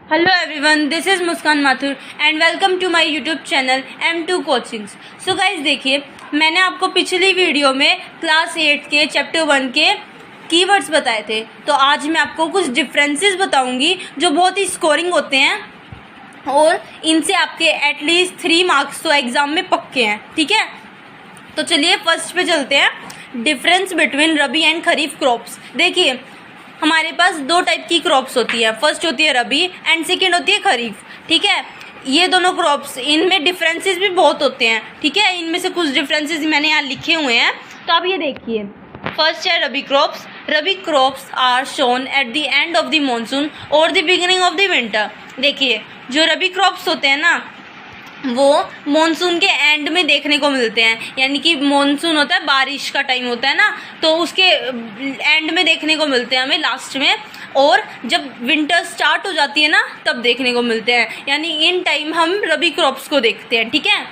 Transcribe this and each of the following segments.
Hello everyone, this is Muskan Mathur and welcome to my YouTube channel M2 coachings. So guys देखिए, मैंने आपको पिछली video में क्लास 8 के चैप्टर 1 के कीवर्ड्स बताए थे। तो आज मैं आपको कुछ डिफरेंसेस बताऊंगी जो बहुत ही स्कोरिंग होते हैं और इनसे आपके एटलीस्ट 3 मार्क्स तो एग्ज़ाम में पक्के हैं। ठीक है, तो चलिए फर्स्ट पे चलते हैं, difference between rabi and kharif crops. देखिए, हमारे पास 2 टाइप की क्रॉप्स होती है, फर्स्ट होती है रबी एंड सेकेंड होती है खरीफ। ठीक है, ये दोनों क्रॉप्स, इनमें डिफरेंसेस भी बहुत होते हैं। ठीक है, इनमें से कुछ डिफरेंसेस मैंने यहाँ लिखे हुए हैं, तो आप ये देखिए। फर्स्ट है rabi crops. Rabi crops are sown at the end of the monsoon और the beginning of the winter. देखिए, जो रबी क्रॉप्स होते हैं ना, वो मॉनसून के एंड में देखने को मिलते हैं, यानी कि मॉनसून होता है, बारिश का टाइम होता है ना, तो उसके एंड में देखने को मिलते हैं हमें, लास्ट में। और जब विंटर स्टार्ट हो जाती है ना, तब देखने को मिलते हैं, यानी इन टाइम हम रबी क्रॉप्स को देखते हैं। ठीक है,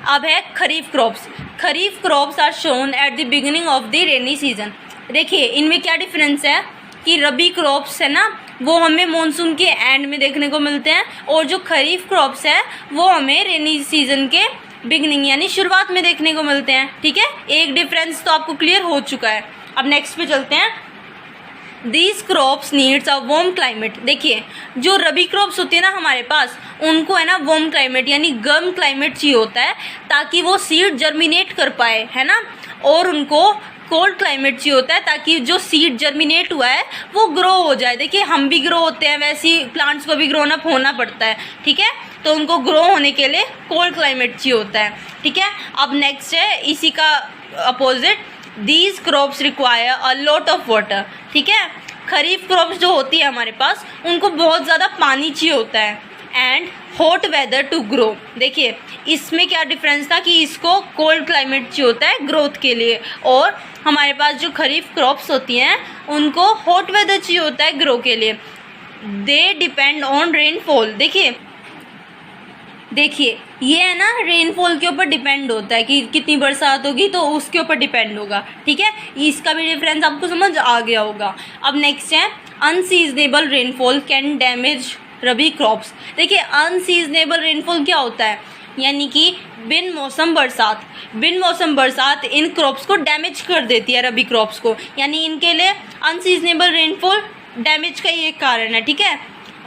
अब है kharif crops. Kharif crops are sown at the beginning of the rainy season. देखिए, इनमें क्या डिफरेंस है कि रबी क्रॉप्स है ना, वो हमें मॉनसून के एंड में देखने को मिलते हैं, और जो खरीफ क्रॉप्स है वो हमें रेनी सीजन के बिगनिंग यानी शुरुआत में देखने को मिलते हैं। ठीक है, एक डिफरेंस तो आपको क्लियर हो चुका है। अब नेक्स्ट पे चलते हैं। These crops needs a warm climate. देखिए, जो रबी क्रॉप्स होती है ना हमारे पास, उनको है ना वार्म क्लाइमेट यानी गर्म क्लाइमेट चाहिए होता है, ताकि वो सीड जर्मिनेट कर पाए, है ना। और उनको कोल्ड क्लाइमेट चाहिए होता है, ताकि जो सीड जर्मिनेट हुआ है वो ग्रो हो जाए। देखिए, हम भी ग्रो होते हैं, वैसे ही प्लांट्स को भी ग्रोन अप होना पड़ता है। ठीक है, तो उनको ग्रो होने के लिए कोल्ड क्लाइमेट चाहिए होता है। ठीक है, अब नेक्स्ट है इसी का opposite, these crops require a lot of water. ठीक है, खरीफ क्रॉप्स जो होती है हमारे पास, उनको बहुत ज़्यादा पानी चाहिए होता है and hot weather to grow. देखिए, इसमें क्या डिफरेंस था कि इसको कोल्ड क्लाइमेट चाहिए होता है ग्रोथ के लिए, और हमारे पास जो खरीफ क्रॉप्स होती हैं उनको हॉट वेदर चाहिए होता है ग्रो के लिए। They depend on rainfall. देखिए ये है ना, रेनफॉल के ऊपर डिपेंड होता है कि कितनी बरसात होगी, तो उसके ऊपर डिपेंड होगा। ठीक है, इसका भी डिफरेंस आपको समझ आ गया होगा। अब नेक्स्ट है, unseasonable rainfall can damage rabi crops. देखिए, अनसीजनेबल रेनफॉल क्या होता है, यानी कि बिन मौसम बरसात इन क्रॉप्स को डैमेज कर देती है, रबी क्रॉप्स को, यानी इनके लिए अनसीजनेबल रेनफॉल डैमेज का ही एक कारण है। ठीक है,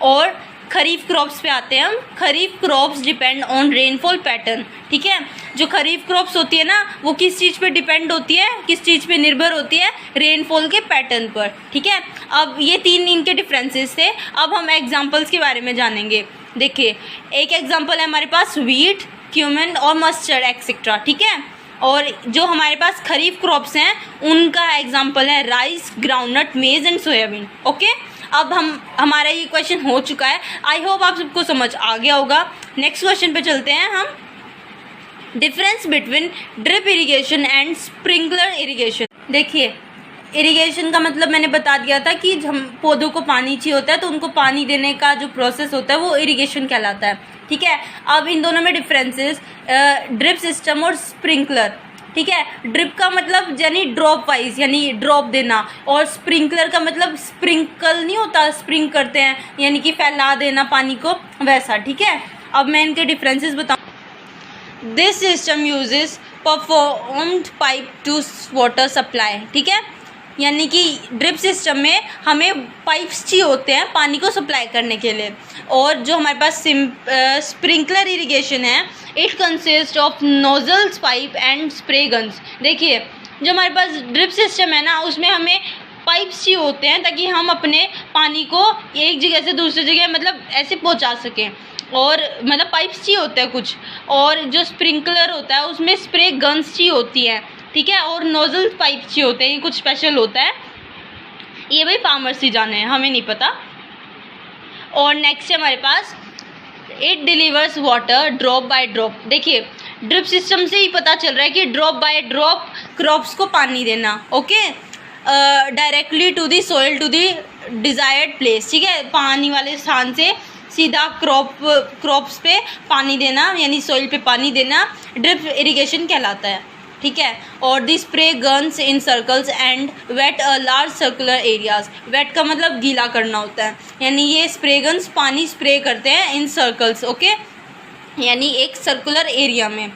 और खरीफ क्रॉप्स पे आते हैं हम। Kharif crops depend on rainfall pattern. ठीक है, जो खरीफ क्रॉप्स होती है ना, वो किस चीज़ पे डिपेंड होती है, किस चीज़ पे निर्भर होती है, रेनफॉल के पैटर्न पर। ठीक है, अब ये 3 इनके डिफरेंसेस थे। अब हम एग्जांपल्स के बारे में जानेंगे। देखिए, एक एग्जांपल है हमारे पास व्हीट, क्यूमिन और मस्टर्ड एक्सेट्रा। ठीक है, और जो हमारे पास खरीफ क्रॉप्स हैं उनका एग्जांपल है राइस, ग्राउंडनट, मेज एंड सोयाबीन। ओके, अब हमारा ये क्वेश्चन हो चुका है। आई होप आप सबको समझ आ गया होगा। नेक्स्ट क्वेश्चन पे चलते हैं हम। Difference between drip irrigation and sprinkler irrigation. देखिए, इरिगेशन का मतलब मैंने बता दिया था कि हम पौधों को पानी चाहिए होता है, तो उनको पानी देने का जो प्रोसेस होता है वो इरिगेशन कहलाता है। ठीक है, अब इन दोनों में डिफरेंसेस, ड्रिप सिस्टम और स्प्रिंकलर। ठीक है, ड्रिप का मतलब यानी ड्रॉप वाइज, यानी ड्रॉप देना, और स्प्रिंकलर का मतलब स्प्रिंकल नहीं होता, स्प्रिंक करते हैं यानी कि फैला देना पानी को, वैसा। ठीक है, अब मैं इनके डिफरेंसेस बताऊँ। This system uses performed pipe to water supply. ठीक है, यानी कि ड्रिप सिस्टम में हमें पाइप्स चाहिए होते हैं पानी को सप्लाई करने के लिए। और जो हमारे पास स्प्रिंकलर इरिगेशन है, it consist of nozzles, pipe and spray guns. देखिए, जो हमारे पास ड्रिप सिस्टम है ना, उसमें हमें पाइप्स चाहिए होते हैं ताकि हम अपने पानी को एक जगह से दूसरी जगह मतलब ऐसे पहुंचा सकें, और मतलब पाइप्स चाहिए होते हैं कुछ। और जो स्प्रिंकलर होता है उसमें स्प्रे गन्स चाहिए होती हैं। ठीक है, और नोजल पाइप चाहिए होते हैं, ये कुछ स्पेशल होता है, ये भाई फार्मर्स ही जाने हैं, हमें नहीं पता। और नेक्स्ट है हमारे पास, it delivers water drop by drop. देखिए, ड्रिप सिस्टम से ही पता चल रहा है कि ड्रॉप बाय ड्रॉप क्रॉप्स को पानी देना। Okay, directly to the soil to the desired place. ठीक है, पानी वाले स्थान से सीधा क्रॉप्स पे पानी देना, यानी सॉइल पे पानी देना, ड्रिप इरिगेशन कहलाता है। ठीक है। और the spray guns in circles and wet a large circular areas. Wet का मतलब गीला करना होता है, यानी ये स्प्रे गन्स पानी स्प्रे करते हैं इन सर्कल्स, ओके, यानी एक सर्कुलर एरिया में।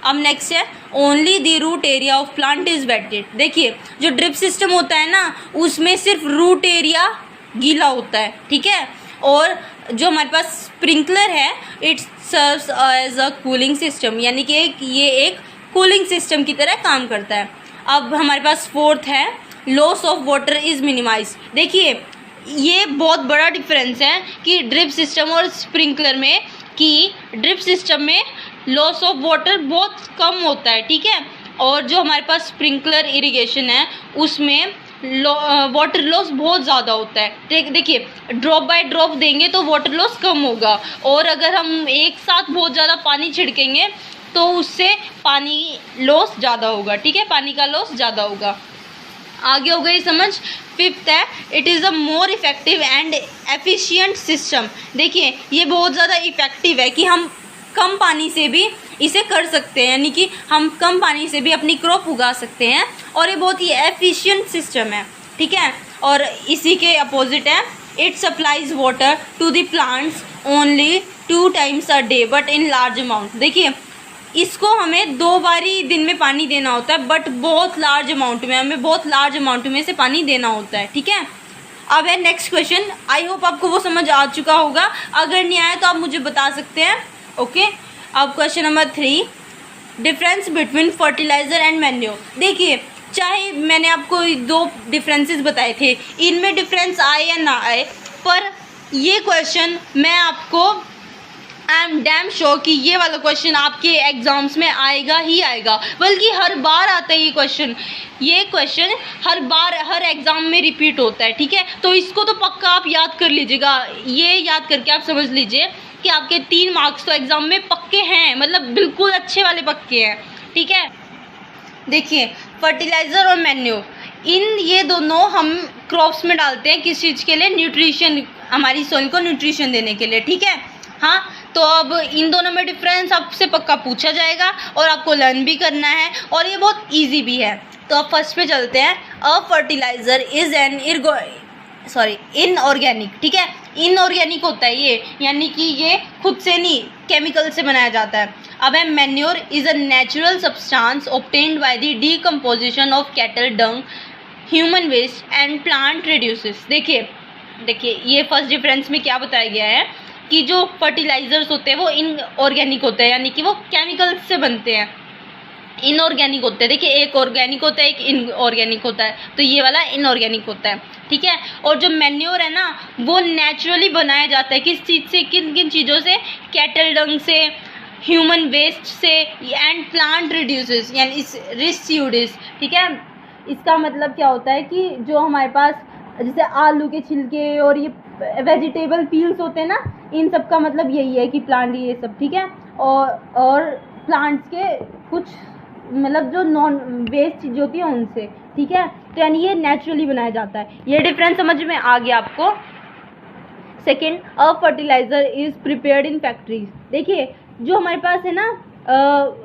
अब नेक्स्ट है only the root area of plant is wetted. देखिए जो ड्रिप सिस्टम होता है ना उसमें सिर्फ रूट एरिया गीला होता है, ठीक है। और जो हमारे पास स्प्रिंकलर है it serves as a cooling system, यानी कि ये एक कूलिंग सिस्टम की तरह काम करता है। अब हमारे पास फोर्थ है loss of water is minimise. देखिए ये बहुत बड़ा डिफरेंस है कि ड्रिप सिस्टम और स्प्रिंकलर में, कि ड्रिप सिस्टम में लॉस ऑफ वाटर बहुत कम होता है, ठीक है। और जो हमारे पास स्प्रिंकलर इरिगेशन है उसमें वाटर लॉस बहुत ज़्यादा होता है। देखिए ड्रॉप बाय ड्रॉप देंगे तो वाटर लॉस कम होगा, और अगर हम एक साथ बहुत ज़्यादा पानी छिड़केंगे तो उससे पानी लॉस ज़्यादा होगा, ठीक है, पानी का लॉस ज़्यादा होगा। आगे हो गई समझ। फिफ्थ है it is a more effective and efficient system. देखिए ये बहुत ज़्यादा इफ़ेक्टिव है कि हम कम पानी से भी इसे कर सकते हैं, यानी कि हम कम पानी से भी अपनी क्रॉप उगा सकते हैं, और ये बहुत ही एफिशिएंट सिस्टम है, ठीक है। और इसी के अपोजिट है it supplies water to the plants only 2 times a day but in large amount. देखिए इसको हमें 2 बारी दिन में पानी देना होता है, बट बहुत लार्ज अमाउंट में, हमें बहुत लार्ज अमाउंट में से पानी देना होता है, ठीक है। अब है नेक्स्ट क्वेश्चन। आई होप आपको वो समझ आ चुका होगा, अगर नहीं आया तो आप मुझे बता सकते हैं, ओके। अब question number 3 difference between fertiliser and manure. देखिए चाहे मैंने आपको 2 डिफरेंसेस बताए थे, इनमें डिफरेंस आए या ना आए, पर ये क्वेश्चन मैं आपको आई एम डैम श्योर कि ये वाला क्वेश्चन आपके एग्जाम्स में आएगा ही आएगा, बल्कि हर बार आता है ये क्वेश्चन हर बार हर एग्ज़ाम में रिपीट होता है, ठीक है। तो इसको तो पक्का आप याद कर लीजिएगा, ये याद करके आप समझ लीजिए कि आपके 3 मार्क्स तो एग्ज़ाम में पक्के हैं, मतलब बिल्कुल अच्छे वाले पक्के हैं, ठीक है। देखिए फर्टिलाइज़र और मैन्योर, ये दोनों हम क्रॉप्स में डालते हैं किस चीज़ के लिए, न्यूट्रिशन, हमारी सॉइल को न्यूट्रिशन देने के लिए, ठीक है। हाँ तो अब इन दोनों में डिफरेंस आपसे पक्का पूछा जाएगा और आपको लर्न भी करना है, और ये बहुत इजी भी है। तो अब फर्स्ट पे चलते हैं। A fertiliser is an inorganic, ठीक है। इनऑर्गेनिक होता है ये, यानी कि ये खुद से नहीं, केमिकल से बनाया जाता है। अब है manure is a natural substance obtained by the decomposition of cattle dung human waste and plant residues. देखिए ये फर्स्ट डिफरेंस में क्या बताया गया है कि जो फर्टिलाइज़र्स होते हैं वो इनऑर्गेनिक होते हैं, यानी कि वो केमिकल्स से बनते हैं, इनऑर्गेनिक होते हैं। देखिए एक ऑर्गेनिक होता है, एक इनऑर्गेनिक होता है, तो ये वाला इनऑर्गेनिक होता है, ठीक है। और जो मैन्योर है ना वो नेचुरली बनाया जाता है, किस चीज़ से, किन किन चीज़ों से, कैटल डंग से, ह्यूमन वेस्ट से, एंड प्लांट रिड्यूसेस यानी रिस्यूडिस, ठीक है। इसका मतलब क्या होता है कि जो हमारे पास जैसे आलू के छिलके और ये वेजिटेबल पील्स होते हैं ना, इन सब का मतलब यही है कि प्लांट ये सब, ठीक है। और प्लांट्स के कुछ मतलब जो नॉन वेस्ट चीज़ होती है उनसे, ठीक है। तो यानी ये नेचुरली बनाया जाता है। ये डिफरेंस समझ में आ गया आपको। Second, a fertiliser is prepared in factories. देखिए जो हमारे पास है ना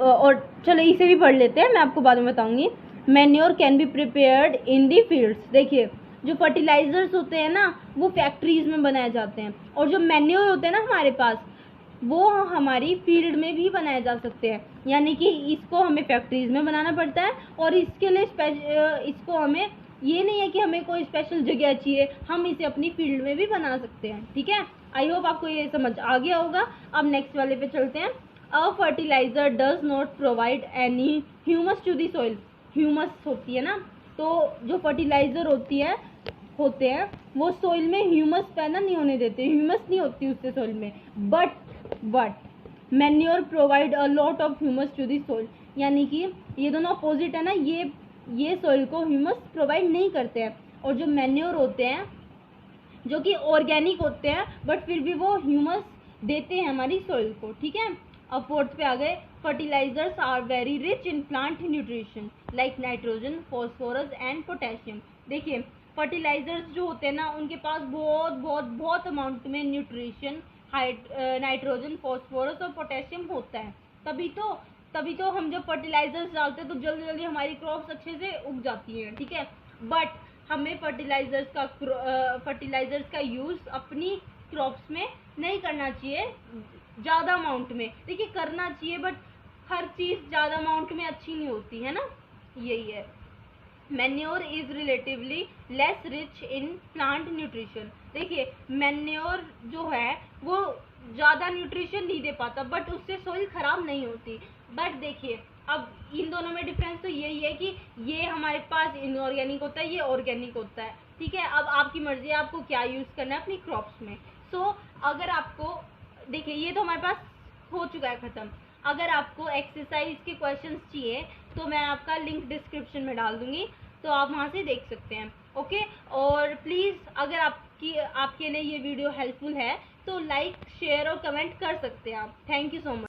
और चलो इसे भी पढ़ लेते हैं, मैं आपको बाद में बताऊंगी। Manure can be prepared in the fields. देखिए जो फर्टिलाइज़र्स होते हैं ना वो फैक्ट्रीज़ में बनाए जाते हैं, और जो मैन्योर होते हैं ना हमारे पास वो हमारी फील्ड में भी बनाए जा सकते हैं, यानी कि इसको हमें फैक्ट्रीज़ में बनाना पड़ता है, और इसके लिए इसको हमें ये नहीं है कि हमें कोई स्पेशल जगह चाहिए, हम इसे अपनी फील्ड में भी बना सकते हैं, ठीक है। आई होप आपको ये समझ आ गया होगा। अब नेक्स्ट वाले पे चलते हैं। A fertiliser does not provide any humus to the soil. Humus होती है ना, तो जो फर्टिलाइज़र होते हैं वो सॉइल में ह्यूमस पैदा नहीं होने देते, ह्यूमस नहीं होती उससे सॉइल में, but manure provide a lot of humus to the soil. यानी कि ये दोनों अपोजिट है ना, ये सॉइल को ह्यूमस प्रोवाइड नहीं करते हैं, और जो मैन्योर होते हैं जो कि ऑर्गेनिक होते हैं बट फिर भी वो ह्यूमस देते हैं हमारी सॉइल को, ठीक है। अब फोर्थ पे आ गए। Fertilisers are very rich in plant nutrition like nitrogen, phosphorus and potassium. देखिए फर्टिलाइजर्स जो होते हैं ना उनके पास बहुत अमाउंट में न्यूट्रिशन, नाइट्रोजन, फॉस्फोरस और पोटेशियम होता है, तभी तो तभी तो हम जब फर्टिलाइजर्स डालते हैं तो जल्दी जल्दी हमारी क्रॉप्स अच्छे से उग जाती हैं, ठीक है। बट हमें फर्टिलाइजर्स का यूज़ अपनी क्रॉप्स में नहीं करना चाहिए ज़्यादा अमाउंट में। देखिए करना चाहिए बट हर चीज़ ज़्यादा अमाउंट में अच्छी नहीं होती है ना, यही है। Manure is relatively less rich in plant nutrition. देखिए मैन्योर जो है वो ज़्यादा न्यूट्रिशन नहीं दे पाता बट उससे सॉइल खराब नहीं होती। बट देखिए अब इन दोनों में डिफरेंस तो यही है कि ये हमारे पास इनऑर्गेनिक होता है, ये ऑर्गेनिक होता है, ठीक है। अब आपकी मर्जी है आपको क्या यूज़ करना है अपनी क्रॉप्स में। सो अगर आपको देखिए ये तो हमारे पास हो चुका है ख़त्म। अगर आपको एक्सरसाइज के क्वेश्चंस चाहिए तो मैं आपका लिंक डिस्क्रिप्शन में डाल दूंगी, तो आप वहाँ से देख सकते हैं, ओके। और प्लीज़ अगर आपके लिए ये वीडियो हेल्पफुल है तो लाइक शेयर और कमेंट कर सकते हैं आप। Thank you so much.